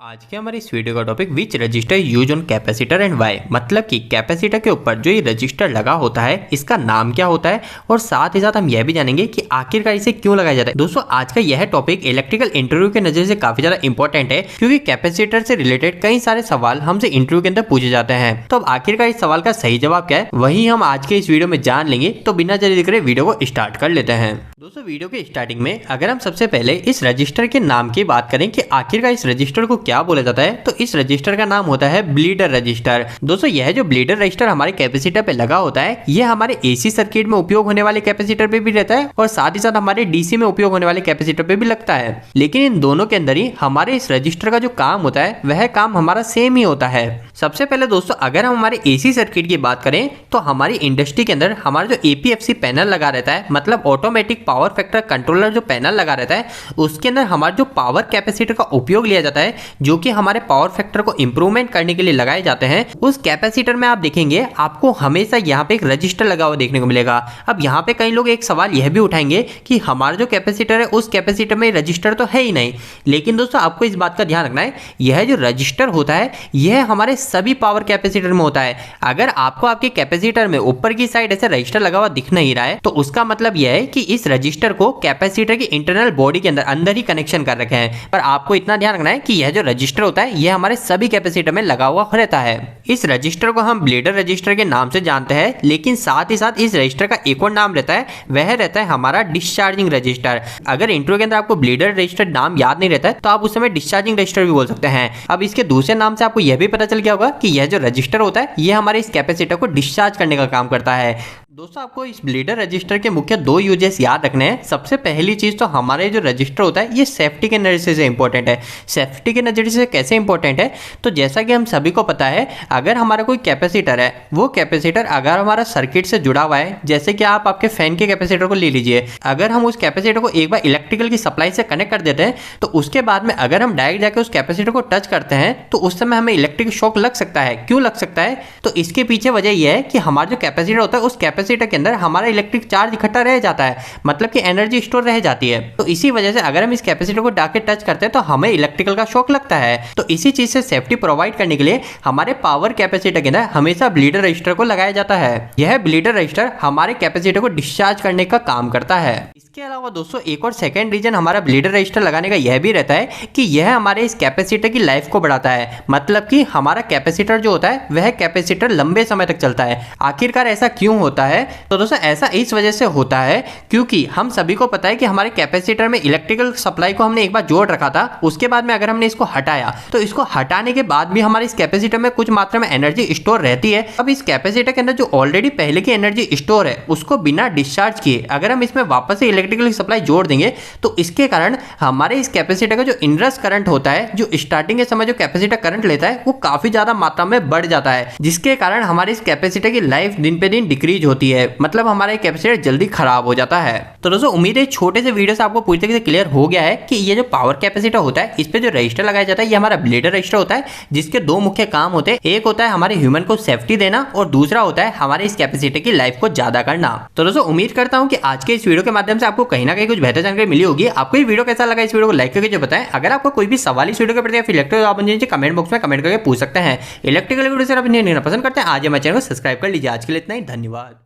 आज के हमारे इस वीडियो का topic which register use on capacitor and why, मतलब कि कैपेसिटर के ऊपर जो ये रजिस्टर लगा होता है इसका नाम क्या होता है और साथ ही साथ हम यह भी जानेंगे कि आखिरकार इसे क्यों लगाया जाता है। दोस्तों आज का यह टॉपिक इलेक्ट्रिकल इंटरव्यू के नजर से काफी ज्यादा इंपॉर्टेंट है क्योंकि कैपेसिटर से रिलेटेड कई सारे सवाल हमसे इंटरव्यू के अंदर पूछे जाते हैं। तो अब आखिरकार इस सवाल का सही जवाब क्या है वही हम आज के इस वीडियो में जान लेंगे। तो बिना जल्दी करे वीडियो को स्टार्ट कर लेते हैं। दोस्तों वीडियो के स्टार्टिंग में अगर हम सबसे पहले इस रजिस्टर के नाम की बात करें कि आखिरकार इस रजिस्टर को क्या बोला जाता है, तो इस रजिस्टर का नाम होता है ब्लीडर रजिस्टर। दोस्तों यह जो ब्लीडर रजिस्टर हमारे कैपेसिटर पे लगा होता है यह हमारे एसी सर्किट में उपयोग होने वाले कैपेसिटर पे भी रहता है और साथ ही साथ हमारे डीसी में उपयोग होने वाले कैपेसिटर पे भी लगता है। लेकिन इन दोनों के अंदर ही हमारे इस रजिस्टर का जो काम होता है वह काम हमारा सेम ही होता है। सबसे पहले दोस्तों अगर हम हमारे एसी सर्किट की बात करें तो हमारी इंडस्ट्री के अंदर हमारा जो एपीएफसी पैनल लगा रहता है, मतलब ऑटोमेटिक पावर फैक्टर कंट्रोलर जो पैनल लगा रहता है, उसके अंदर हमारा जो पावर कैपेसिटर का उपयोग लिया जाता है जो कि हमारे पावर फैक्टर को इंप्रूवमेंट करने के लिए लगाए जाते हैं। उस कैपेसिटर में आप देखेंगे आपको हमेशा यहाँ पे एक रजिस्टर लगा हुआ देखने को मिलेगा। अब यहाँ पे कई लोग एक सवाल यह भी उठाएंगे कि हमारा जो कैपेसिटर है उस कैपेसिटर में रजिस्टर तो है ही नहीं। लेकिन दोस्तों आपको इस बात का ध्यान रखना है, यह जो रजिस्टर होता है यह हमारे सभी पावर कैपेसिटर में होता है। अगर आपको आपके कैपेसिटर में ऊपर की साइड ऐसे रजिस्टर लगा हुआ दिख नहीं रहा है तो उसका मतलब यह है कि इस रजिस्टर को कैपेसिटर की इंटरनल बॉडी के अंदर ही कनेक्शन कर रखे हैं। पर आपको इतना ध्यान रखना है कि यह जो रजिस्टर होता है यह हमारे सभी कैपेसिटर में लगा हुआ रहता है। इस रजिस्टर को हम ब्लीडर रजिस्टर के नाम से जानते हैं, लेकिन साथ ही साथ इस रजिस्टर का एक और नाम रहता है, वह रहता है हमारा डिस्चार्जिंग रजिस्टर। अगर इंट्रो के अंदर आपको ब्लीडर रजिस्टर नाम याद नहीं रहता है तो आप उस समय डिस्चार्जिंग रजिस्टर भी बोल सकते हैं। अब इसके दूसरे नाम से आपको यह भी पता चल गया होगा कि यह जो रजिस्टर होता है यह हमारे इस कैपेसिटर को डिस्चार्ज करने का काम करता है। दोस्तों आपको इस ब्लीडर रजिस्टर के मुख्य दो यूजेस याद रखने हैं। सबसे पहली चीज तो हमारे जो रजिस्टर होता है ये सेफ्टी के नजरिए से इंपॉर्टेंट है। सेफ्टी के नजरिए से कैसे इंपॉर्टेंट है, तो जैसा कि हम सभी को पता है अगर हमारा कोई कैपेसिटर है, वो कैपेसिटर अगर हमारा सर्किट से जुड़ा हुआ है, जैसे कि आप आपके फैन के कैपेसिटर को ले लीजिए, अगर हम उस कैपेसिटर को एक बार इलेक्ट्रिकल की सप्लाई से कनेक्ट कर देते हैं तो उसके बाद में अगर हम डायरेक्ट जाकर उस कैपेसिटर को टच करते हैं तो उस समय हमें इलेक्ट्रिक शॉक लग सकता है। क्यों लग सकता है, तो इसके पीछे वजह यह है कि हमारा जो कैपेसिटर होता है उस कैपेसिटर के अंदर हमारा इलेक्ट्रिक चार्ज इकट्ठा रह जाता है, मतलब कि एनर्जी स्टोर रह जाती है। तो इसी वजह से अगर हम इस कैपेसिटर को डाके टच करते हैं तो हमें इलेक्ट्रिकल का शॉक लगता है। तो इसी चीज से सेफ्टी प्रोवाइड करने के लिए हमारे पावर कैपेसिटर के अंदर हमेशा ब्लीडर रजिस्टर को लगाया जाता है। यह ब्लीडर रजिस्टर हमारे कैपेसिटर को डिस्चार्ज करने का काम करता है। इसके अलावा दोस्तों एक और सेकंड रीजन हमारा ब्लीडर रजिस्टर लगाने का यह भी रहता है कि यह हमारे इस कैपेसिटर की लाइफ को बढ़ाता है, मतलब कि हमारा कैपेसिटर जो होता है वह कैपेसिटर लंबे समय तक चलता है। आखिरकार ऐसा क्यों होता है, तो दोस्तों ऐसा इस वजह से होता है क्योंकि हम सभी को पता है कि हमारे कैपेसिटर में इलेक्ट्रिकल सप्लाई को हमने एक बार जोड़ रखा था, उसके बाद में अगर हमने इसको हटाया तो इसको हटाने के बाद भी हमारे इस कैपेसिटर में कुछ मात्रा में एनर्जी स्टोर रहती है। अब इस कैपेसिटर के अंदर जो ऑलरेडी पहले की एनर्जी स्टोर है उसको बिना डिस्चार्ज किए अगर हम इसमें वापस से इलेक्ट्रिकल सप्लाई जोड़ देंगे तो इसके कारण हमारे इस कैपेसिटर का जो इनरस करंट होता है, जो स्टार्टिंग के समय जो कैपेसिटर करंट लेता है वो काफी ज्यादा मात्रा में बढ़ जाता है, जिसके कारण हमारे इस कैपेसिटर की लाइफ दिन पे दिन डिक्रीज होती है, मतलब हमारा कैपेसिटर जल्दी खराब हो जाता है। तो दोस्तों उम्मीद है छोटे से वीडियो से आपको पूरी तरीके से क्लियर हो गया है कि ये जो पावर कैपेसिटर होता है इस पे जो रजिस्टर लगाया जाता है ये हमारा ब्लीडर रजिस्टर होता है, जिसके दो मुख्य काम होते हैं। एक होता है हमारे ह्यूमन को सेफ्टी देना और दूसरा होता है हमारे इस कैपेसिटर की लाइफ को ज्यादा करना। तो दोस्तों उम्मीद करता हूं कि आज के इस वीडियो के माध्यम से आपको कहीं ना कहीं कुछ बेहतर जानकारी मिली होगी। आपको ये वीडियो कैसा लगा, इस वीडियो को लाइक करके जो बताएं। अगर आपको कोई भी सवाल इस वीडियो के प्रति या फिर इलेक्ट्रिकल आप कमेंट बॉक्स में कमेंट करके पूछ सकते हैं। इलेक्ट्रिकल वीडियो से आप नहीं पसंद करते हैं आज हमारे चैनल को सब्सक्राइब कर लीजिए। आज के लिए इतना ही, धन्यवाद।